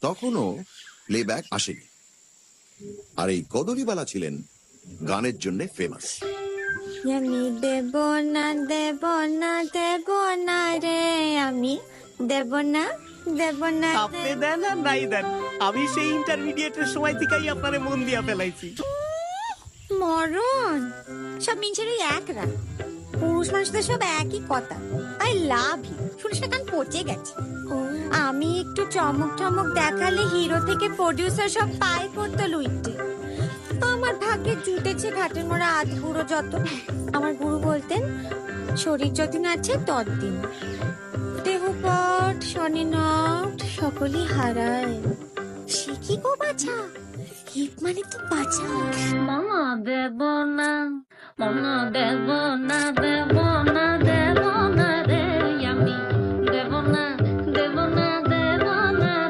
তখনও প্লেব্যাক আসেনি। আর এই কদলীবালা ছিলেন গানের জন্য ফেমাস। আমি দেব না দেব না দেব না রে, আমি দেব না দেব না। আপনি দেন আর নাই দেন, আমি সেই ইন্টারমিডিয়েটের সময় থেকেই আপনারে মন দিয়া ফেলাইছি। মরণ, সব মিনছের ওই এক রাত। পুরুষ মানুষদের সব একই কথা। আই লাভ ইউ শুনে সে কান পচে গেছে। আমি একটু চমক টমক দেখালে হিরো থেকে প্রডিউসার সব পাই করতো লুইটে। আমার ভাগ্যে জুটেছে ঘাটের মোড়া আধ বুড়ো যত। আমার গুরু বলতেন, শরীর যতদিন আছে ততদিন, দেহপট শনি নট সকলই হারায়। সে কি গো বাছা, হিপ মানে তো বাছা। মামা দেব না, মামা দেব না, দেব না, দেব